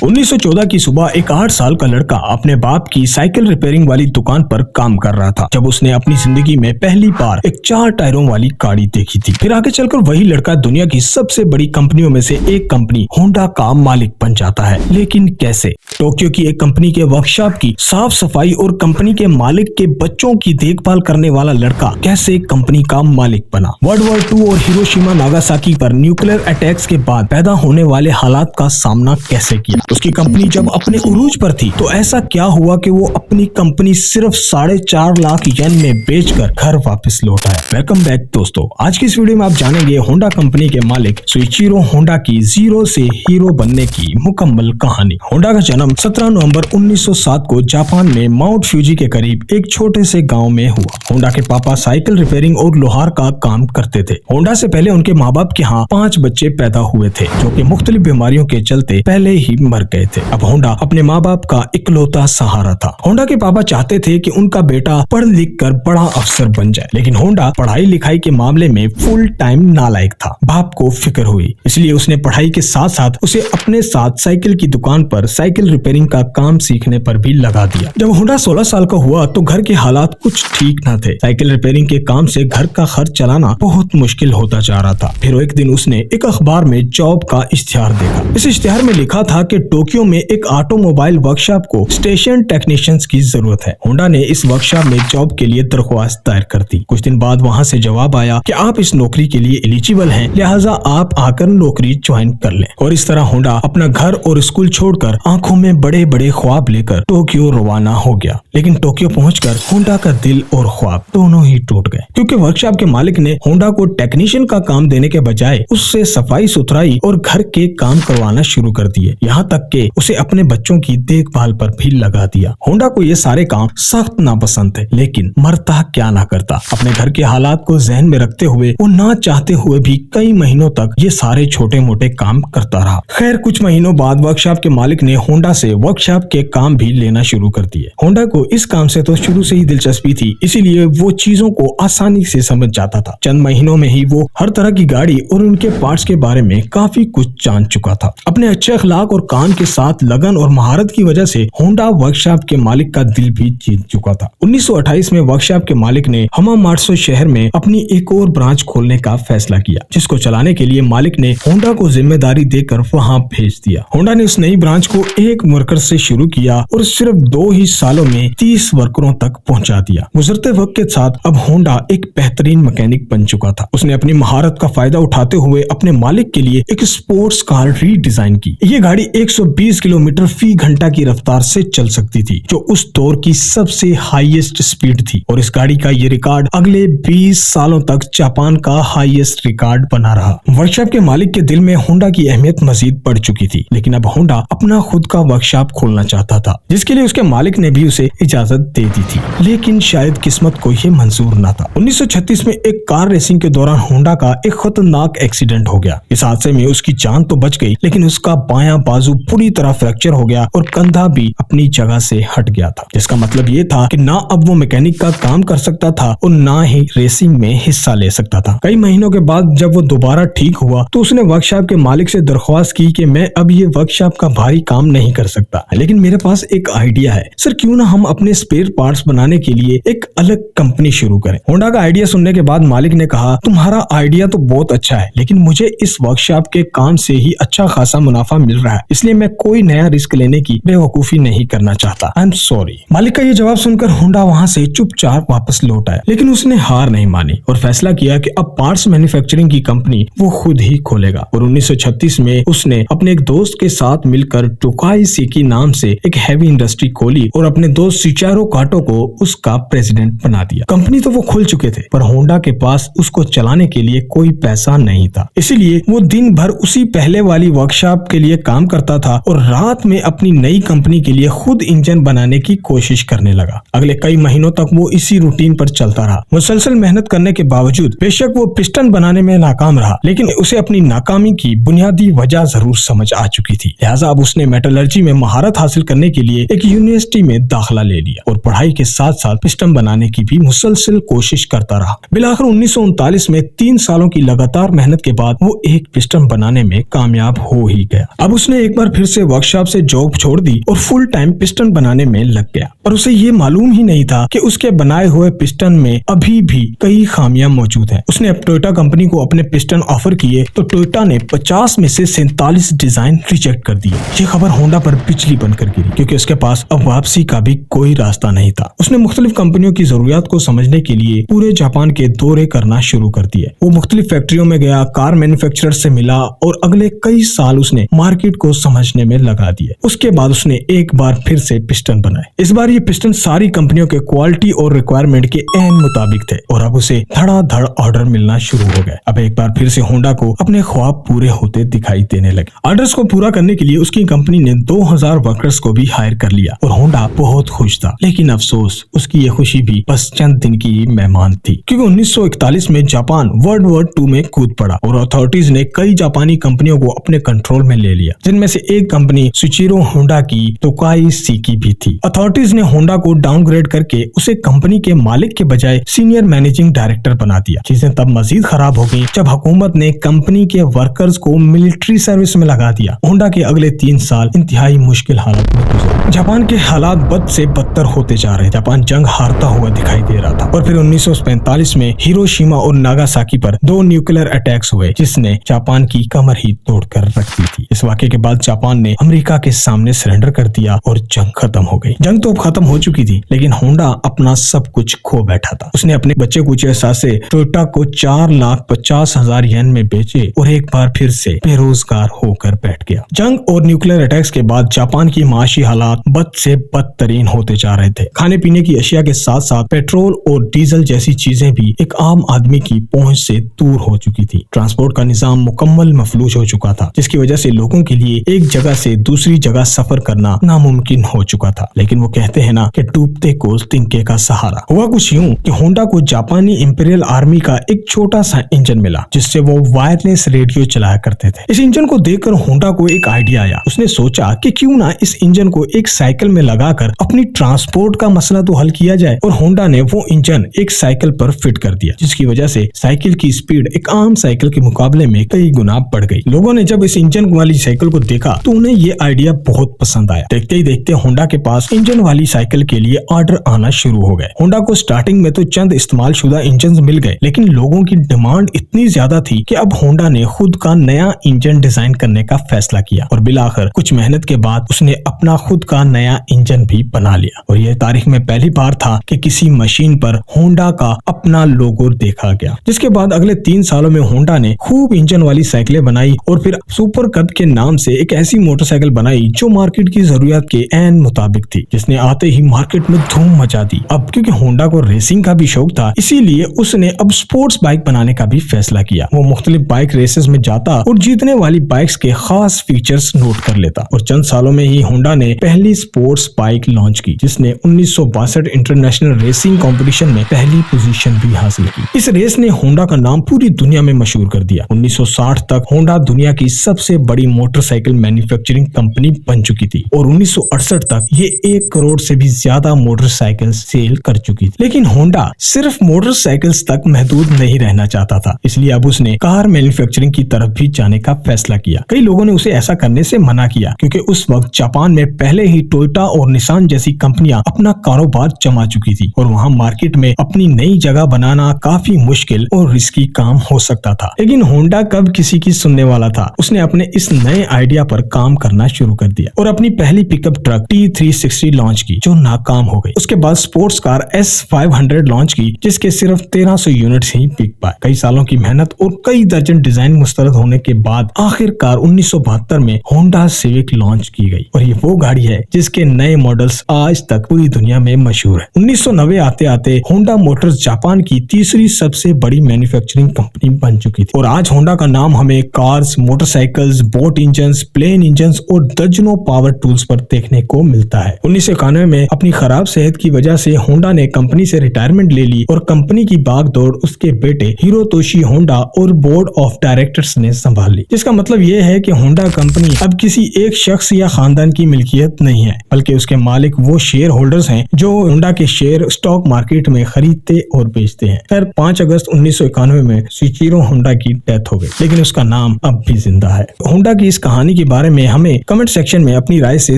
1914 की सुबह एक 8 साल का लड़का अपने बाप की साइकिल रिपेयरिंग वाली दुकान पर काम कर रहा था जब उसने अपनी जिंदगी में पहली बार एक 4 टायरों वाली गाड़ी देखी थी। फिर आगे चलकर वही लड़का दुनिया की सबसे बड़ी कंपनियों में से एक कंपनी होंडा का मालिक बन जाता है। लेकिन कैसे? टोक्यो की एक कंपनी के वर्कशॉप की साफ सफाई और कंपनी के मालिक के बच्चों की देखभाल करने वाला लड़का कैसे कंपनी का मालिक बना? वर्ल्ड वॉर 2 और हिरोशिमा नागासाकी पर न्यूक्लियर अटैक्स के बाद पैदा होने वाले हालात का सामना कैसे किया? उसकी कंपनी जब अपने उरूज पर थी तो ऐसा क्या हुआ कि वो अपनी कंपनी सिर्फ 4.5 लाख येन में बेचकर घर वापस लौट आया। वेलकम बैक दोस्तों, आज की इस वीडियो में आप जानेंगे होंडा कंपनी के मालिक सुइचिरो होंडा की जीरो से हीरो बनने की मुकम्मल कहानी। होंडा का जन्म 17 नवंबर 1907 को जापान में माउंट फ्यूजी के करीब एक छोटे से गाँव में हुआ। होंडा के पापा साइकिल रिपेयरिंग और लोहार का काम करते थे। होंडा से पहले उनके माँ बाप के यहाँ 5 बच्चे पैदा हुए थे जो कि मुख्तलिफ बीमारियों के चलते पहले ही मर गए थे। अब होंडा अपने माँ बाप का इकलौता सहारा था। होंडा के पापा चाहते थे कि उनका बेटा पढ़ लिख कर बड़ा अफसर बन जाए, लेकिन होंडा पढ़ाई लिखाई के मामले में फुल टाइम नालायक था। बाप को फिक्र हुई, इसलिए उसने पढ़ाई के साथ साथ उसे अपने साथ साइकिल की दुकान पर साइकिल रिपेयरिंग का काम सीखने पर भी लगा दिया। जब होंडा 16 साल का हुआ तो घर के हालात कुछ ठीक न थे। साइकिल रिपेयरिंग के काम से घर का खर्च चलाना बहुत मुश्किल होता जा रहा था। फिर एक दिन उसने एक अखबार में जॉब का इश्तिहार देखा। इस इश्तिहार में लिखा था कि टोक्यो में एक ऑटोमोबाइल वर्कशॉप को स्टेशन टेक्नीशियंस की जरूरत है। होंडा ने इस वर्कशॉप में जॉब के लिए दरख्वास्त दायर कर दी। कुछ दिन बाद वहां से जवाब आया कि आप इस नौकरी के लिए एलिजिबल हैं, लिहाजा आप आकर नौकरी ज्वाइन कर लें। और इस तरह होंडा अपना घर और स्कूल छोड़कर आंखों में बड़े बड़े ख्वाब लेकर टोक्यो रवाना हो गया। लेकिन टोक्यो पहुंचकर होंडा का दिल और ख्वाब दोनों ही टूट गए, क्योंकि वर्कशॉप के मालिक ने होंडा को टेक्नीशियन का काम देने के बजाय उससे सफाई सुथराई और घर के काम करवाना शुरू कर दिए। यहाँ तक कि उसे अपने बच्चों की देखभाल पर भी लगा दिया। होंडा को ये सारे काम सख्त नापसंद थे, लेकिन मरता क्या ना करता। अपने घर के हालात को जहन में रखते हुए वो ना चाहते हुए भी कई महीनों तक ये सारे छोटे मोटे काम करता रहा। खैर, कुछ महीनों बाद वर्कशॉप के मालिक ने होंडा से वर्कशॉप के काम भी लेना शुरू कर दिए। होंडा को इस काम से तो शुरू से ही दिलचस्पी थी, इसीलिए वो चीजों को आसानी से समझ जाता था। चंद महीनों में ही वो हर तरह की गाड़ी और उनके पार्ट्स के बारे में काफी कुछ जान चुका था। अपने अच्छे अखलाक और काम के साथ लगन और महारत की वजह से होंडा वर्कशॉप के मालिक का दिल भी जीत चुका था। 1928 में वर्कशॉप के मालिक ने हमामात्सु शहर में अपनी एक और ब्रांच खोलने का फैसला किया, जिसको चलाने के लिए मालिक ने होंडा को जिम्मेदारी देकर वहां भेज दिया। होंडा ने उस नई ब्रांच को एक वर्कर से शुरू किया और सिर्फ 2 ही सालों में 30 वर्करों तक पहुंचा दिया। गुजरते वक्त के साथ अब होंडा एक बेहतरीन मैकेनिक बन चुका था। उसने अपनी महारत का फायदा उठाते हुए अपने मालिक के लिए एक स्पोर्ट्स कार रीडिजाइन की। ये गाड़ी 120 किलोमीटर फी घंटा की रफ्तार से चल सकती थी, जो उस दौर की सबसे हाईएस्ट स्पीड थी। और इस गाड़ी का ये रिकॉर्ड अगले 20 सालों तक जापान का हाईएस्ट रिकॉर्ड बना रहा। वर्कशॉप के मालिक के दिल में होंडा की अहमियत मजीद बढ़ चुकी थी, लेकिन अब होंडा अपना खुद का वर्कशॉप खोलना चाहता था, जिसके लिए उसके मालिक ने भी उसे इजाजत दे दी थी। लेकिन शायद किस्मत को यह मंजूर न था। 1936 में एक कार रेसिंग के दौरान होंडा का एक खतरनाक एक्सीडेंट हो गया। इस हादसे में उसकी जान तो बच गई, लेकिन उसका बायां बाजू पूरी तरह फ्रैक्चर हो गया और कंधा भी अपनी जगह से हट गया था, जिसका मतलब ये था कि ना अब वो मैकेनिक का काम कर सकता था और ना ही रेसिंग में हिस्सा ले सकता था। कई महीनों के बाद जब वो दोबारा ठीक हुआ तो उसने वर्कशॉप के मालिक से दरख्वास्त की कि मैं अब ये वर्कशॉप का भारी काम नहीं कर सकता, लेकिन मेरे पास एक आइडिया है। सर, क्यों ना हम अपने स्पेयर पार्ट्स बनाने के लिए एक अलग कंपनी शुरू करें। होंडा का आइडिया सुनने के बाद मालिक ने कहा, तुम्हारा आइडिया तो बहुत अच्छा है, लेकिन मुझे इस वर्कशॉप के काम से ही अच्छा खासा मुनाफा मिल रहा है, इसलिए मैं कोई नया रिस्क लेने की बेवकूफी नहीं करना चाहता। I am sorry. मालिक का ये जवाब सुनकर होंडा वहां से चुपचाप वापस लौट आया, लेकिन उसने हार नहीं मानी और फैसला किया कि अब पार्ट्स मैन्युफैक्चरिंग की कंपनी वो खुद ही खोलेगा। और 1936 में उसने अपने एक दोस्त के साथ मिलकर टोकाई सेकी नाम से एक हैवी इंडस्ट्री खोली और अपने दोस्त सिचारो काटो को उसका प्रेसिडेंट बना दिया। कंपनी तो वो खुल चुके थे, पर होंडा के पास उसको चलाने के लिए कोई पैसा नहीं था, इसीलिए वो दिन भर उसी पहले वाली वर्कशॉप के लिए काम करता था और रात में अपनी नई कंपनी के लिए खुद इंजन बनाने की कोशिश करने लगा। अगले कई महीनों तक वो इसी रूटीन पर चलता रहा। मुसलसल मेहनत करने के बावजूद बेशक वो पिस्टन बनाने में नाकाम रहा, लेकिन उसे अपनी नाकामी की बुनियादी वजह जरूर समझ आ चुकी थी। लिहाजा अब उसने मेटलर्जी में महारत हासिल करने के लिए एक यूनिवर्सिटी में दाखिला ले लिया और पढ़ाई के साथ साथ पिस्टन बनाने की भी मुसलसल कोशिश करता रहा। बिलाखिर 1939 में 3 सालों की लगातार मेहनत के बाद वो एक पिस्टन बनाने में कामयाब हो ही गया। अब उसने एक बार फिर से वर्कशॉप से जॉब छोड़ दी और फुल टाइम पिस्टन बनाने में लग गया। पर उसे ये मालूम ही नहीं था कि उसके बनाए हुए पिस्टन में अभी भी कई खामियां मौजूद हैं। उसने अब टोयोटा कंपनी को अपने पिस्टन ऑफर किए तो टोयोटा ने 50 में से 47 डिजाइन रिजेक्ट कर दिए। ये खबर होंडा पर बिजली बनकर गिरी, क्योंकि उसके पास अब वापसी का भी कोई रास्ता नहीं था। उसने मुख्तलिफ कंपनियों की जरूरियात को समझने के लिए पूरे जापान के दौरे करना शुरू कर दिए। वो मुख्तलिफ फैक्ट्रियों में गया, कार मैन्युफैक्चरर से मिला और अगले कई साल उसने मार्केट को समझने में लगा दिए। उसके बाद उसने एक बार फिर से पिस्टन बनाए। इस बार ये पिस्टन सारी कंपनियों के क्वालिटी और रिक्वायरमेंट के एन मुताबिक थे और अब उसे धड़ाधड़ ऑर्डर मिलना शुरू हो गए। अब एक बार फिर से होंडा को अपने ख्वाब पूरे होते दिखाई देने लगे। ऑर्डर्स को पूरा करने के लिए उसकी कंपनी ने 2000 वर्कर्स को भी हायर कर लिया और होंडा बहुत खुश था। लेकिन अफसोस, उसकी ये खुशी भी बस चंद दिन की मेहमान थी, क्योंकि 1941 में जापान वर्ल्ड वॉर 2 में कूद पड़ा और अथॉरिटीज ने कई जापानी कंपनियों को अपने कंट्रोल में ले लिया, जिनमें से एक कंपनी सुचिरो होंडा की तोकाई सीकी भी थी। अथॉरिटीज ने होंडा को डाउनग्रेड करके उसे कंपनी के मालिक के बजाय सीनियर मैनेजिंग डायरेक्टर बना दिया। चीजें तब मजीद खराब हो गई जब हुकूमत ने कंपनी के वर्कर्स को मिलिट्री सर्विस में लगा दिया। होंडा के अगले 3 साल इंतहाई मुश्किल हालत में गुजरे। जापान के हालात बद से बदतर होते जा रहे। जापान जंग हारता हुआ दिखाई दे रहा था और फिर 1945 में हिरोशिमा और नागासाकी पर 2 न्यूक्लियर अटैक्स हुए, जिसने जापान की कमर ही तोड़कर रख दी थी। इस वाक़े के बाद जापान ने अमेरिका के सामने सरेंडर कर दिया और जंग खत्म हो गई। जंग तो खत्म हो चुकी थी, लेकिन होंडा अपना सब कुछ खो बैठा था। उसने अपने बच्चे कुचे से टोयोटा को 4,50,000 येन में बेचे और एक बार फिर से बेरोजगार होकर बैठ गया। जंग और न्यूक्लियर अटैक्स के बाद जापान की माशी हालात बद से बदतरीन होते जा रहे थे। खाने पीने की अशिया के साथ साथ पेट्रोल और डीजल जैसी चीजें भी एक आम आदमी की पहुंच से दूर हो चुकी थी। ट्रांसपोर्ट का निजाम मुकम्मल मफलूज हो चुका था, जिसकी वजह से लोगों के लिए एक जगह से दूसरी जगह सफर करना नामुमकिन हो चुका था। लेकिन वो कहते हैं ना कि डूबते को तिनके का सहारा। हुआ कुछ यूं कि होंडा को जापानी इंपीरियल आर्मी का एक छोटा सा इंजन मिला, जिससे वो वायरलेस रेडियो चलाया करते थे। इस इंजन को देखकर होंडा को एक आइडिया आया। उसने सोचा कि क्यों ना इस इंजन को एक साइकिल में लगाकर अपनी ट्रांसपोर्ट का मसला तो हल किया जाए। और होंडा ने वो इंजन एक साइकिल पर फिट कर दिया, जिसकी वजह से साइकिल की स्पीड एक आम साइकिल के मुकाबले में कई गुना बढ़ गई। लोगों ने जब इस इंजन वाली साइकिल को देखा तो उन्हें ये आइडिया बहुत पसंद आया। देखते ही देखते होंडा के पास इंजन वाली साइकिल के लिए ऑर्डर आना शुरू हो गए। होंडा को स्टार्टिंग में तो चंद इस्तेमाल शुदा इंजन मिल गए, लेकिन लोगों की डिमांड इतनी ज्यादा थी कि अब होंडा ने खुद का नया इंजन डिजाइन करने का फैसला किया और बिलाखिर कुछ मेहनत के बाद उसने अपना खुद का नया इंजन भी बना लिया। और यह तारीख में पहली बार था कि किसी मशीन पर होंडा का अपना लोगो देखा गया। जिसके बाद अगले 3 सालों में होंडा ने खूब इंजन वाली साइकिलें बनाई और फिर सुपर कप के नाम से एक ऐसी मोटरसाइकिल बनाई जो मार्केट की जरूरियात के एन मुताबिक थी, जिसने आते ही मार्केट में धूम मचा दी। अब क्योंकि होंडा को रेसिंग का भी शौक था, इसीलिए उसने अब स्पोर्ट्स बाइक बनाने का भी फैसला किया। वो मुख्तलिफ बाइक रेसेस में जाता और जीतने वाली बाइक्स के खास फीचर्स नोट कर लेता और चंद सालों में ही होंडा ने पहली स्पोर्ट्स बाइक लॉन्च की, जिसने 1962 इंटरनेशनल रेसिंग कंपटीशन में पहली पोजीशन भी हासिल की। इस रेस ने होंडा का नाम पूरी दुनिया में मशहूर कर दिया। 1960 तक होंडा दुनिया की सबसे बड़ी मोटरसाइकिल मैन्युफैक्चरिंग कंपनी बन चुकी थी और 1968 तक ये 1 करोड़ से भी ज्यादा मोटरसाइकिल सेल कर चुकी थी। लेकिन होंडा सिर्फ मोटरसाइकिल्स तक महदूद नहीं रहना चाहता था, इसलिए अब उसने कार मैन्युफैक्चरिंग की तरफ भी जाने का फैसला किया। कई लोगों ने उसे ऐसा करने से मना किया, क्योंकि उस वक्त जापान में पहले ही टोयोटा और निसान जैसी कंपनियां अपना कारोबार जमा चुकी थी और वहां मार्केट में अपनी नई जगह बनाना काफी मुश्किल और रिस्की काम हो सकता था। लेकिन होंडा कब किसी की सुनने वाला था। उसने अपने इस नए आइडिया पर काम करना शुरू कर दिया और अपनी पहली पिकअप ट्रक T360 लॉन्च की, जो नाकाम हो गई। उसके बाद स्पोर्ट्स कार S500 लॉन्च की, जिसके सिर्फ 1300 यूनिट्स ही बिक पाए। कई सालों की मेहनत और कई दर्जन डिजाइन मुस्तरद होने के बाद आखिरकार 1972 में होंडा सिविक लॉन्च की गई और ये वो गाड़ी है जिसके नए मॉडल्स आज तक पूरी दुनिया में मशहूर है। 1990 आते आते होंडा मोटर्स जापान की तीसरी सबसे बड़ी मैन्युफैक्चरिंग कंपनी बन चुकी थी और आज होंडा का नाम हमें cars, motorcycles, boat engines, plane engines और दर्जनों पावर टूल्स पर देखने को मिलता है। 1991 में अपनी खराब सेहत की वजह से होंडा ने कंपनी से रिटायरमेंट ले ली और कंपनी की बागडोर उसके बेटे हिरोतोशी होंडा और बोर्ड ऑफ डायरेक्टर्स ने संभाल ली। जिसका मतलब यह है कि होंडा कंपनी अब किसी एक शख्स या खानदान की मिल्कियत नहीं है, बल्कि उसके मालिक वो शेयर होल्डर्स हैं जो होंडा के शेयर स्टॉक मार्केट में खरीदते और बेचते हैं। खैर 5 अगस्त 1991 में सुचिरो होंडा की डेथ हो गई, लेकिन उसका नाम अब भी जिंदा है। होंडा की इस कहानी के बारे में हमें कमेंट सेक्शन में अपनी राय से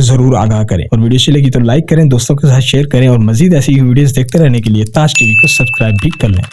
जरूर आगाह करें और वीडियो अच्छी लगी तो लाइक करें, दोस्तों के साथ शेयर करें और मजीद ऐसी वीडियोस देखते रहने के लिए ताज टीवी को सब्सक्राइब भी कर लें।